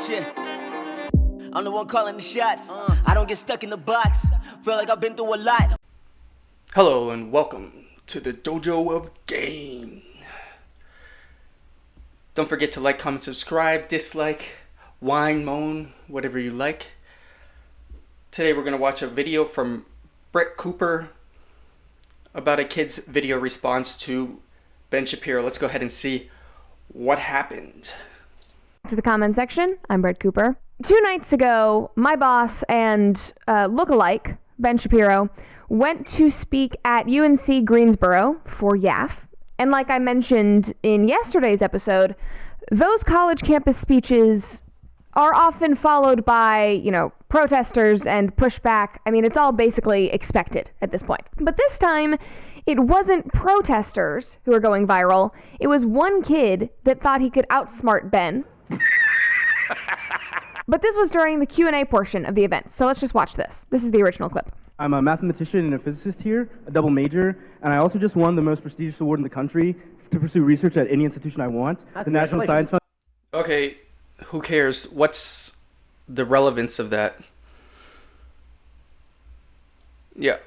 Shit. I'm the one calling the shots. I don't get stuck in the box. Feel like I've been through a lot. Hello and welcome to the Dojo of Gain. Don't forget to like, comment, subscribe, dislike, whine, moan, whatever you like. Today we're going to watch a video from Brett Cooper about a kid's video response to Ben Shapiro. Let's go ahead and see what happened. To the comment section, I'm Brett Cooper. 2 nights ago, my boss and lookalike, Ben Shapiro, went to speak at UNC Greensboro for YAF. And like I mentioned in yesterday's episode, those college campus speeches are often followed by, protesters and pushback. I mean, it's all basically expected at this point. But this time, it wasn't protesters who were going viral. It was one kid that thought he could outsmart Ben. But this was during the Q&A portion of the event, so let's just watch this. This is the original clip. I'm a mathematician and a physicist here, a double major, and I also just won the most prestigious award in the country to pursue research at any institution I want, the National Science Foundation. Okay, who cares? What's the relevance of that? Yeah,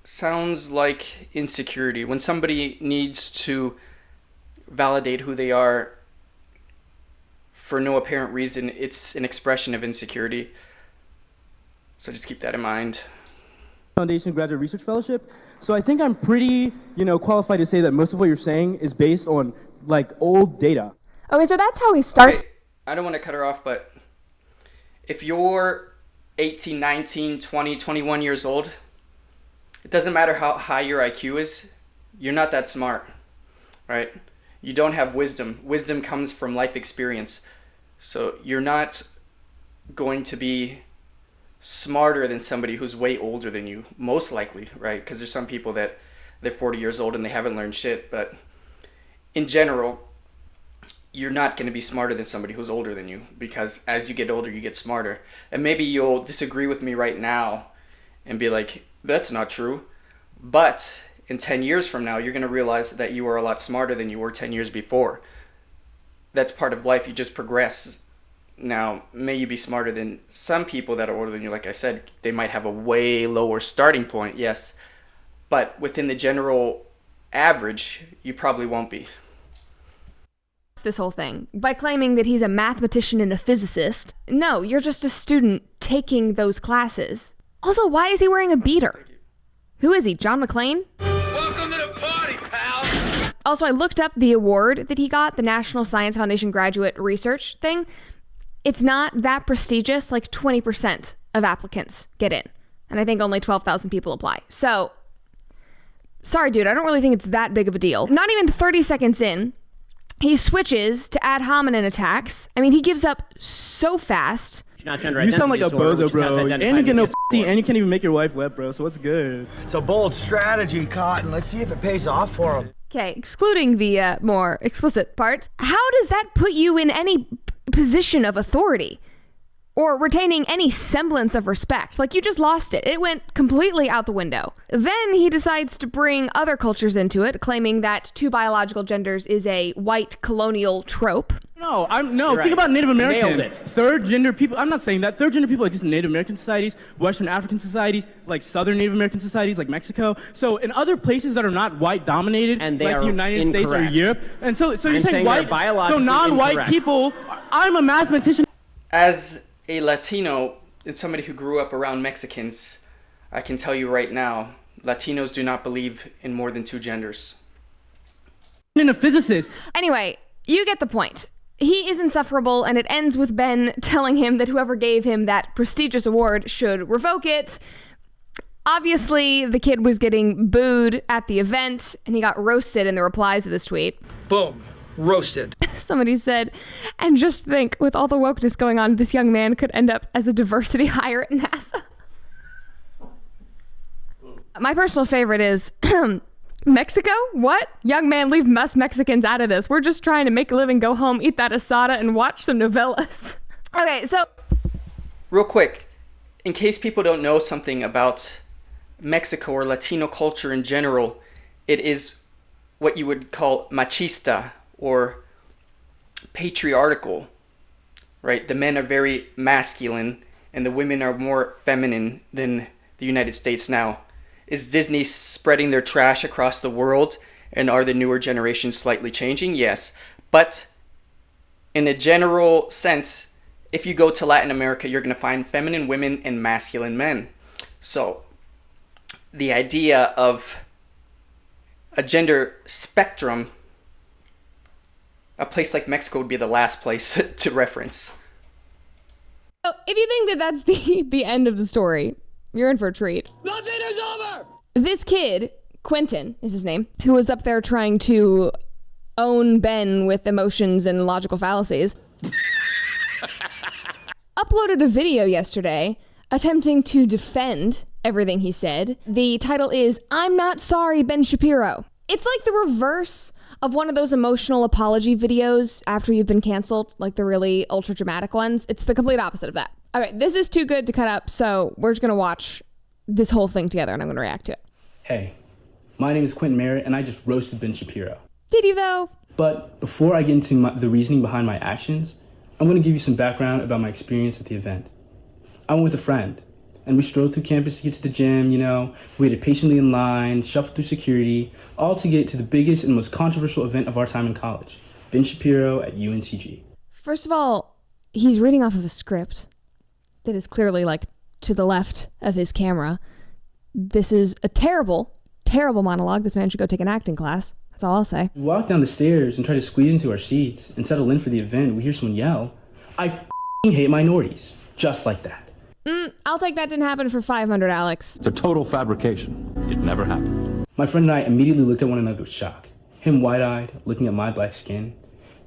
sounds like insecurity. When somebody needs to validate who they are for no apparent reason, it's an expression of insecurity. So just keep that in mind. Foundation Graduate Research Fellowship. So I think I'm pretty, qualified to say that most of what you're saying is based on old data. Okay, so that's how he starts. Okay, I don't want to cut her off, but if you're 18, 19, 20, 21 years old, it doesn't matter how high your IQ is, you're not that smart, right? You don't have wisdom. Wisdom comes from life experience. So you're not going to be smarter than somebody who's way older than you, most likely, right? Because there's some people that they're 40 years old and they haven't learned shit. But in general, you're not going to be smarter than somebody who's older than you, because as you get older, you get smarter. And maybe you'll disagree with me right now and be like, that's not true. But in 10 years from now, you're going to realize that you are a lot smarter than you were 10 years before. That's part of life. You just progress. Now, may you be smarter than some people that are older than you. Like I said, they might have a way lower starting point, yes. But within the general average, you probably won't be. This whole thing by claiming that he's a mathematician and a physicist. No, you're just a student taking those classes. Also, why is he wearing a beater? Who is he, John McClane? Welcome to the party, pal! Also, I looked up the award that he got, the National Science Foundation Graduate Research thing. It's not that prestigious, like 20% of applicants get in. And I think only 12,000 people apply. So, sorry dude, I don't really think it's that big of a deal. Not even 30 seconds in, he switches to ad hominem attacks. I mean, he gives up so fast. You sound like a bozo, bro. And you get no pussy, and you can't even make your wife wet, bro, so what's good? It's a bold strategy, Cotton. Let's see if it pays off for him. Okay, excluding the more explicit parts, how does that put you in any position of authority or retaining any semblance of respect? Like, you just lost it. It went completely out the window. Then he decides to bring other cultures into it, claiming that 2 biological genders is a white colonial trope. No, think about Native American. Nailed it. Third gender people, I'm not saying that. Third gender people exist in Native American societies, Western African societies, like Southern Native American societies, like Mexico. So in other places that are not white dominated, And they like the are United States or incorrect. Europe. And so you're saying saying white, they're biologically so non-white incorrect. people, I'm a mathematician. As a Latino and somebody who grew up around Mexicans, I can tell you right now, Latinos do not believe in more than 2 genders. And a physicist. Anyway, you get the point. He is insufferable, and it ends with Ben telling him that whoever gave him that prestigious award should revoke it. Obviously, the kid was getting booed at the event, and he got roasted in the replies to this tweet. Boom. Roasted. Somebody said, and just think, with all the wokeness going on, this young man could end up as a diversity hire at NASA. My personal favorite is... Mexico? What? Young man, leave us Mexicans out of this. We're just trying to make a living, go home, eat that asada, and watch some novellas. Okay, so... Real quick, in case people don't know something about Mexico or Latino culture in general, it is what you would call machista or patriarchal. right? The men are very masculine and the women are more feminine than the United States now. Is Disney spreading their trash across the world, and are the newer generations slightly changing? Yes. But in a general sense, if you go to Latin America, you're going to find feminine women and masculine men. So the idea of a gender spectrum, a place like Mexico would be the last place to reference. So if you think that that's the end of the story, you're in for a treat. Nothing is over! This kid, Quentin is his name, who was up there trying to own Ben with emotions and logical fallacies, uploaded a video yesterday attempting to defend everything he said. The title is, "I'm Not Sorry, Ben Shapiro." It's like the reverse of one of those emotional apology videos after you've been canceled, like the really ultra dramatic ones. It's the complete opposite of that. All right, this is too good to cut up, so we're just going to watch this whole thing together and I'm going to react to it. Hey, my name is Quentin Merritt and I just roasted Ben Shapiro. Did you though? But before I get into the reasoning behind my actions, I'm going to give you some background about my experience at the event. I went with a friend, and we strolled through campus to get to the gym, waited patiently in line, shuffled through security, all to get to the biggest and most controversial event of our time in college, Ben Shapiro at UNCG. First of all, he's reading off of a script that is clearly like to the left of his camera. This is a terrible, terrible monologue. This man should go take an acting class. That's all I'll say. We walk down the stairs and try to squeeze into our seats and settle in for the event. We hear someone yell, "I f***ing hate minorities." Just like that. I'll take that didn't happen for 500, Alex. It's a total fabrication. It never happened. My friend and I immediately looked at one another with shock. Him wide-eyed, looking at my black skin,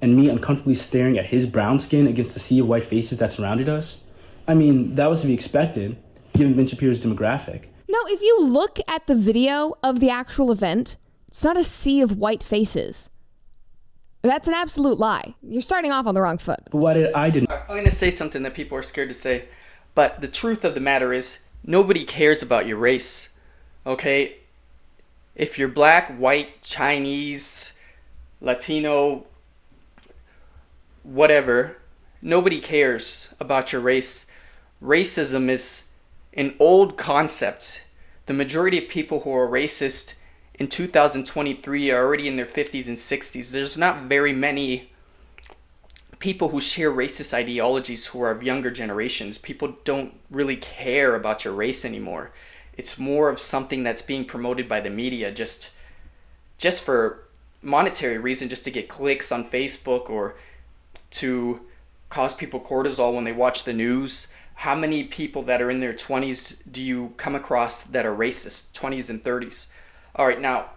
and me uncomfortably staring at his brown skin against the sea of white faces that surrounded us. I mean, that was to be expected, given Ben Shapiro's demographic. No, if you look at the video of the actual event, it's not a sea of white faces. That's an absolute lie. You're starting off on the wrong foot. But why did I didn't? I'm going to say something that people are scared to say, but the truth of the matter is nobody cares about your race, okay? If you're black, white, Chinese, Latino, whatever, nobody cares about your race. Racism is an old concept. The majority of people who are racist in 2023 are already in their 50s and 60s. There's not very many people who share racist ideologies who are of younger generations. People don't really care about your race anymore. It's more of something that's being promoted by the media just for monetary reason, just to get clicks on Facebook or to cause people cortisol when they watch the news. How many people that are in their 20s do you come across that are racist, 20s and 30s? All right, now,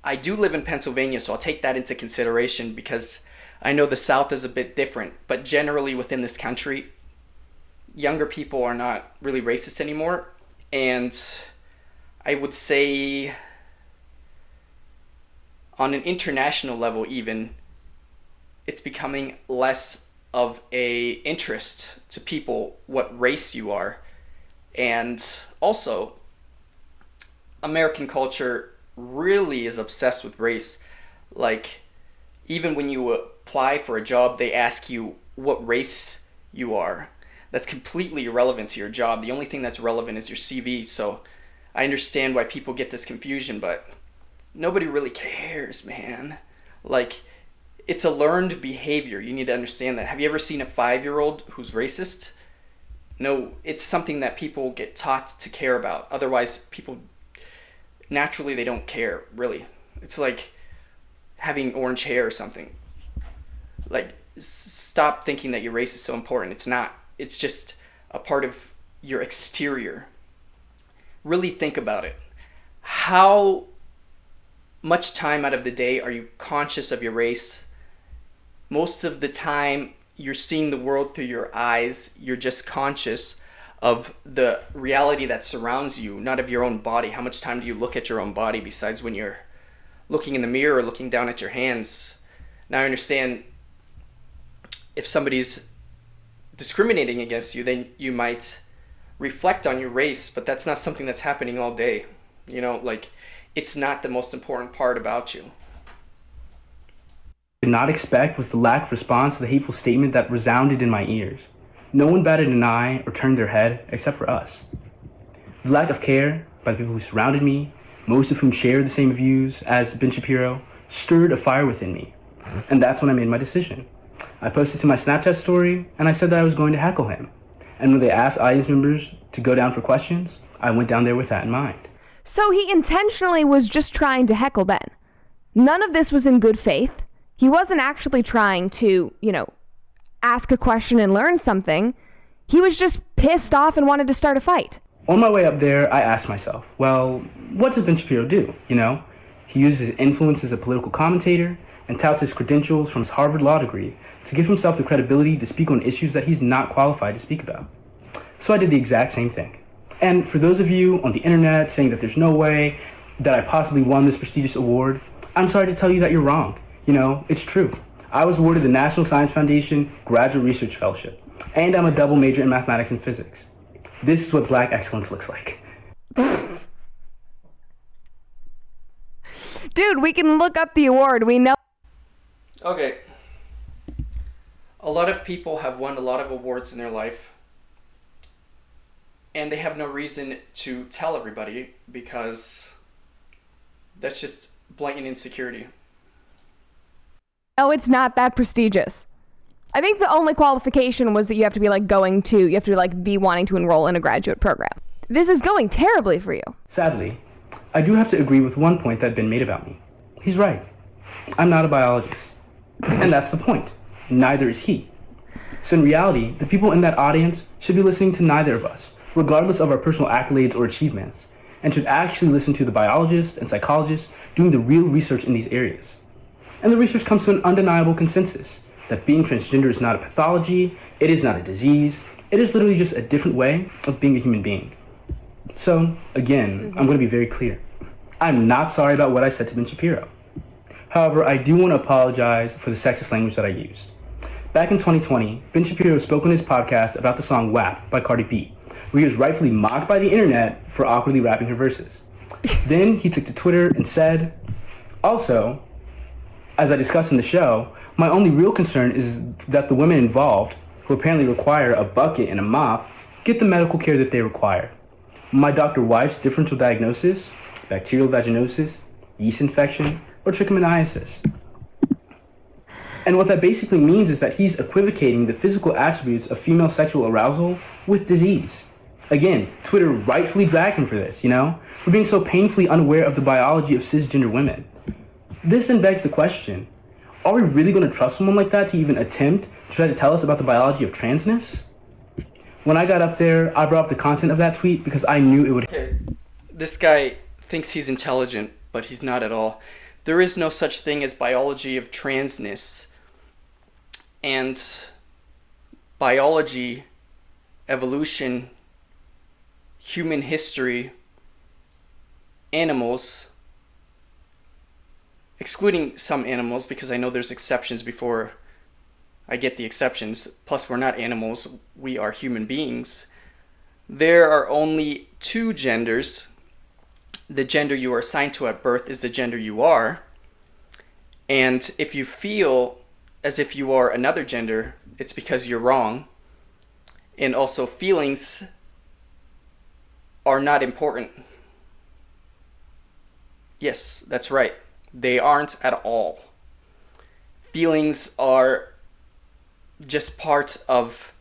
I do live in Pennsylvania, so I'll take that into consideration because I know the South is a bit different, but generally within this country, younger people are not really racist anymore. And I would say on an international level even, it's becoming less of a interest to people what race you are. And also, American culture really is obsessed with race. Like, even when you apply for a job, they ask you what race you are. That's completely irrelevant to your job. The only thing that's relevant is your CV. So I understand why people get this confusion, but nobody really cares, man. Like, it's a learned behavior. You need to understand that. Have you ever seen a 5-year-old who's racist? No, it's something that people get taught to care about. Otherwise, people, naturally, they don't care, really. It's like having orange hair or something. Like, stop thinking that your race is so important. It's not. It's just a part of your exterior. Really think about it. How much time out of the day are you conscious of your race? Most of the time, you're seeing the world through your eyes. You're just conscious of the reality that surrounds you, not of your own body. How much time do you look at your own body besides when you're looking in the mirror or looking down at your hands? Now I understand if somebody's discriminating against you, then you might reflect on your race, but that's not something that's happening all day. You know, like, it's not the most important part about you. did not expect was the lack of response to the hateful statement that resounded in my ears. No one batted an eye or turned their head except for us. The lack of care by the people who surrounded me, most of whom shared the same views as Ben Shapiro, stirred a fire within me. And that's when I made my decision. I posted to my Snapchat story and I said that I was going to heckle him. And when they asked audience members to go down for questions, I went down there with that in mind. So he intentionally was just trying to heckle Ben. None of this was in good faith. He wasn't actually trying to, ask a question and learn something. He was just pissed off and wanted to start a fight. On my way up there, I asked myself, well, what does Ben Shapiro do, He uses his influence as a political commentator and touts his credentials from his Harvard law degree to give himself the credibility to speak on issues that he's not qualified to speak about. So I did the exact same thing. And for those of you on the internet saying that there's no way that I possibly won this prestigious award, I'm sorry to tell you that you're wrong. It's true. I was awarded the National Science Foundation Graduate Research Fellowship, and I'm a double major in mathematics and physics. This is what Black excellence looks like. Dude, we can look up the award. We know. Okay. A lot of people have won a lot of awards in their life, and they have no reason to tell everybody because that's just blatant insecurity. Oh, it's not that prestigious. I think the only qualification was that you have to be be wanting to enroll in a graduate program. This is going terribly for you. Sadly, I do have to agree with one point that Ben made about me. He's right. I'm not a biologist. And that's the point. Neither is he. So in reality, the people in that audience should be listening to neither of us, regardless of our personal accolades or achievements, and should actually listen to the biologists and psychologists doing the real research in these areas. And the research comes to an undeniable consensus that being transgender is not a pathology, it is not a disease, it is literally just a different way of being a human being. So, again, I'm going to be very clear. I'm not sorry about what I said to Ben Shapiro. However, I do want to apologize for the sexist language that I used. Back in 2020, Ben Shapiro spoke on his podcast about the song WAP by Cardi B, where he was rightfully mocked by the internet for awkwardly rapping her verses. Then he took to Twitter and said, also, as I discussed in the show, my only real concern is that the women involved, who apparently require a bucket and a mop, get the medical care that they require. My Dr. Wife's differential diagnosis, bacterial vaginosis, yeast infection, or trichomoniasis. And what that basically means is that he's equivocating the physical attributes of female sexual arousal with disease. Again, Twitter rightfully dragged him for this, for being so painfully unaware of the biology of cisgender women. This then begs the question, are we really going to trust someone like that to even attempt to try to tell us about the biology of transness? When I got up there, I brought up the content of that tweet because I knew it would... Okay, this guy thinks he's intelligent, but he's not at all. There is no such thing as biology of transness. And biology, evolution, human history, animals, excluding some animals because I know there's exceptions before I get the exceptions, plus we're not animals, we are human beings. There are only two genders. The gender you are assigned to at birth is the gender you are. And if you feel as if you are another gender, it's because you're wrong. And also, feelings are not important. Yes, that's right. They aren't at all. Feelings are just part of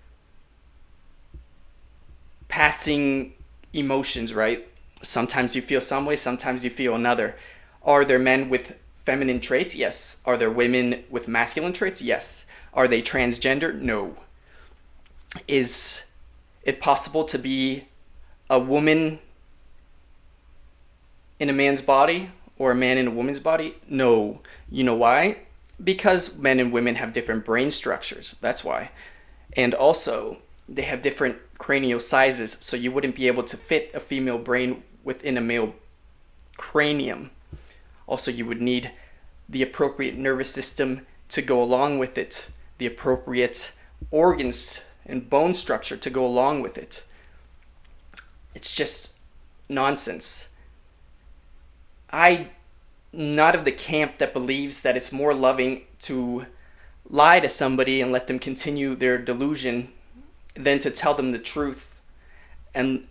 passing emotions, right? Sometimes you feel some way, sometimes you feel another. Are there men with feminine traits? Yes. Are there women with masculine traits? Yes. Are they transgender? No. Is it possible to be a woman in a man's body or a man in a woman's body? No. You know why? Because men and women have different brain structures. That's why. And also, they have different cranial sizes, so you wouldn't be able to fit a female brain within a male cranium. Also, you would need the appropriate nervous system to go along with it, the appropriate organs and bone structure to go along with it. It's just nonsense. I'm not of the camp that believes that it's more loving to lie to somebody and let them continue their delusion than to tell them the truth and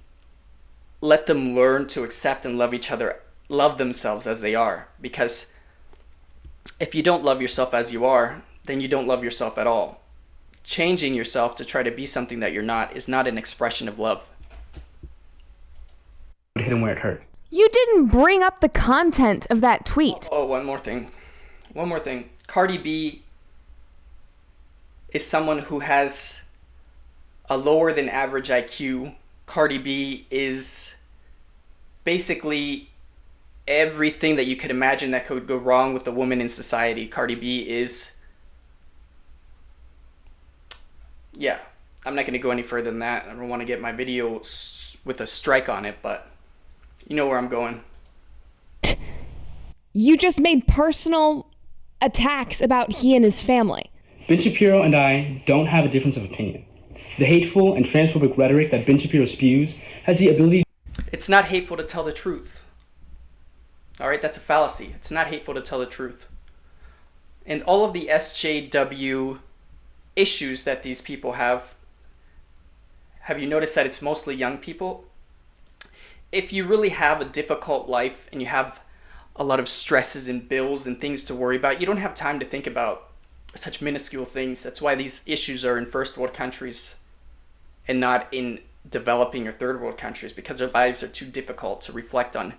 let them learn to accept and love each other, love themselves as they are. Because if you don't love yourself as you are, then you don't love yourself at all. Changing yourself to try to be something that you're not is not an expression of love. Hit him where it hurt. You didn't bring up the content of that tweet. Oh, one more thing. Cardi B is someone who has a lower than average IQ. Cardi B is basically everything that you could imagine that could go wrong with a woman in society. Cardi B is... Yeah, I'm not going to go any further than that. I don't want to get my video with a strike on it, but you know where I'm going. You just made personal attacks about he and his family. Ben Shapiro and I don't have a difference of opinion. The hateful and transphobic rhetoric that Ben Shapiro spews has the ability... It's not hateful to tell the truth. All right, that's a fallacy. It's not hateful to tell the truth. And all of the SJW issues that these people have you noticed that it's mostly young people? If you really have a difficult life and you have a lot of stresses and bills and things to worry about, you don't have time to think about such minuscule things. That's why these issues are in first world countries and not in developing or third world countries, because their lives are too difficult to reflect on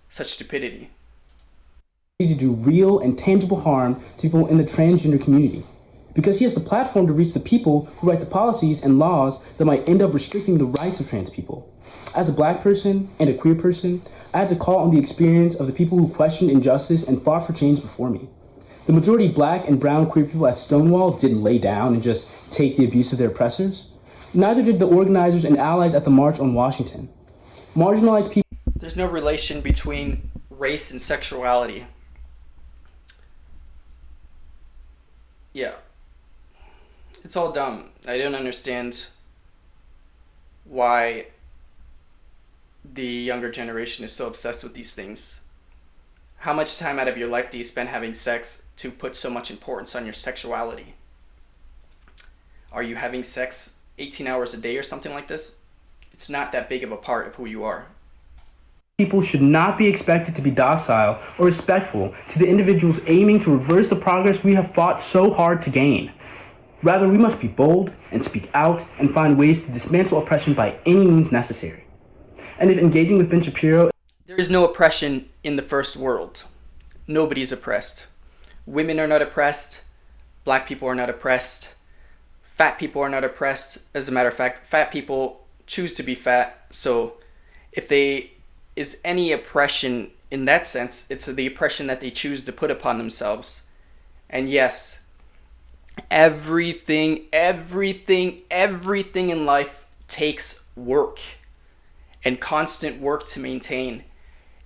such stupidity. To do real and tangible harm to people in the transgender community, because he has the platform to reach the people who write the policies and laws that might end up restricting the rights of trans people. As a black person and a queer person, I had to call on the experience of the people who questioned injustice and fought for change before me. The majority black and brown queer people at Stonewall didn't lay down and just take the abuse of their oppressors. Neither did the organizers and allies at the March on Washington. Marginalized people... There's no relation between race and sexuality. Yeah. It's all dumb. I don't understand why the younger generation is so obsessed with these things. How much time out of your life do you spend having sex to put so much importance on your sexuality? Are you having sex 18 hours a day or something like this? It's not that big of a part of who you are. People should not be expected to be docile or respectful to the individuals aiming to reverse the progress we have fought so hard to gain. Rather, we must be bold and speak out and find ways to dismantle oppression by any means necessary. And if engaging with Ben Shapiro... There is no oppression in the first world. Nobody's oppressed. Women are not oppressed. Black people are not oppressed. Fat people are not oppressed. As a matter of fact, fat people choose to be fat. So if there is any oppression in that sense, it's the oppression that they choose to put upon themselves. And yes, everything in life takes work and constant work to maintain.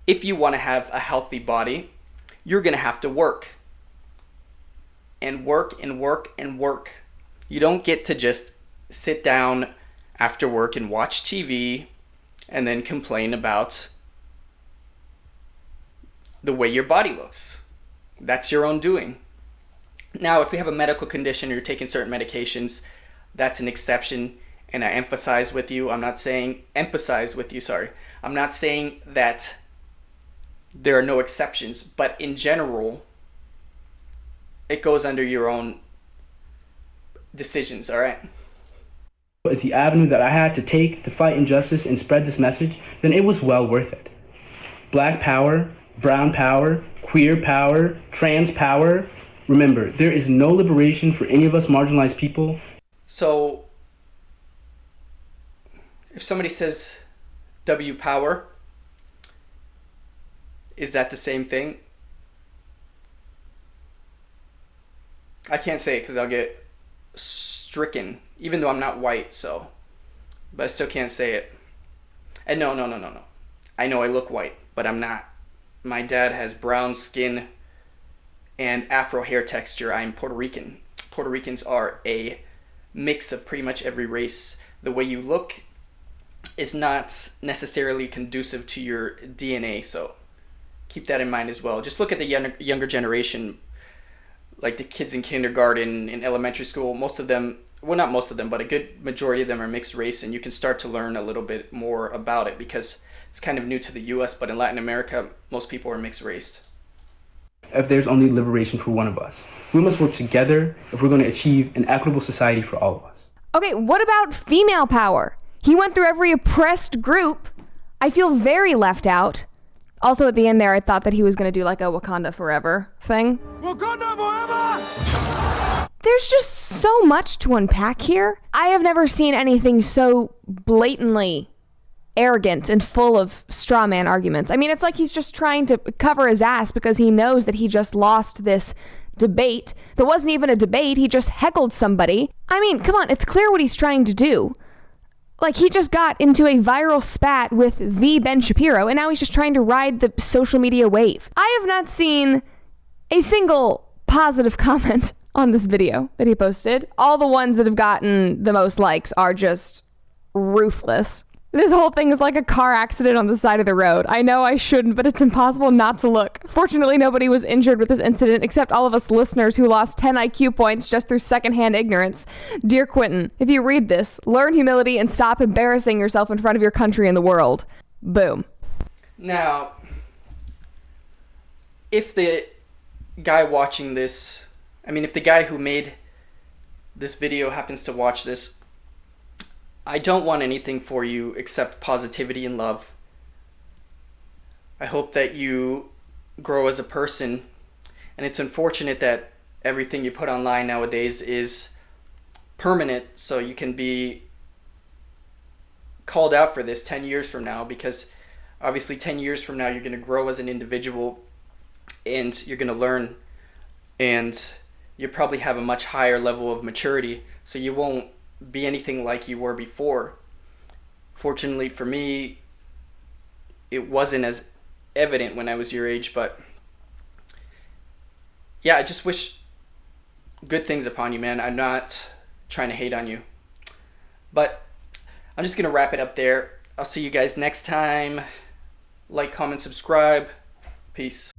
If you want to have a healthy body, you're going to have to work. And work and work and work. You don't get to just sit down after work and watch TV and then complain about the way your body looks. That's your own doing. Now, if you have a medical condition or you're taking certain medications, that's an exception. And I emphasize with you, I'm not saying that there are no exceptions, but in general, it goes under your own decisions, all right? Is the avenue that I had to take to fight injustice and spread this message, then it was well worth it. Black power, brown power, queer power, trans power. Remember, there is no liberation for any of us marginalized people. So, if somebody says W power, is that the same thing? I can't say it because I'll get stricken, even though I'm not white, so. But I still can't say it. And no. I know I look white, but I'm not. My dad has brown skin and afro hair texture. I'm Puerto Rican. Puerto Ricans are a mix of pretty much every race. The way you look is not necessarily conducive to your DNA, so keep that in mind as well. Just look at the younger generation. like the kids in kindergarten, in elementary school, most of them, well, not most of them, but a good majority of them are mixed race, and you can start to learn a little bit more about it because it's kind of new to the US, but in Latin America, most people are mixed race. If there's only liberation for one of us, we must work together if we're going to achieve an equitable society for all of us. Okay, what about female power? He went through every oppressed group. I feel very left out. Also, at the end there, I thought that he was going to do like a Wakanda Forever thing. Wakanda forever! There's just so much to unpack here. I have never seen anything so blatantly arrogant and full of straw man arguments. I mean, it's like he's just trying to cover his ass because he knows that he just lost this debate. That wasn't even a debate. He just heckled somebody. I mean, come on, it's clear what he's trying to do. Like, he just got into a viral spat with the Ben Shapiro, and now he's just trying to ride the social media wave. I have not seen a single positive comment on this video that he posted. All the ones that have gotten the most likes are just ruthless. This whole thing is like a car accident on the side of the road. I know I shouldn't, but it's impossible not to look. Fortunately, nobody was injured with this incident except all of us listeners who lost 10 IQ points just through secondhand ignorance. Dear Quentin, if you read this, learn humility and stop embarrassing yourself in front of your country and the world. Boom. Now, if the guy watching this, if the guy who made this video happens to watch this, I don't want anything for you except positivity and love. I hope that you grow as a person, and it's unfortunate that everything you put online nowadays is permanent, so you can be called out for this 10 years from now, because obviously 10 years from now you're going to grow as an individual and you're going to learn, and you probably have a much higher level of maturity, so you won't be anything like you were before. Fortunately for me, it wasn't as evident when I was your age, but yeah, I just wish good things upon you, man. I'm not trying to hate on you, but I'm just gonna wrap it up there. I'll see you guys next time. Like, comment, subscribe. Peace.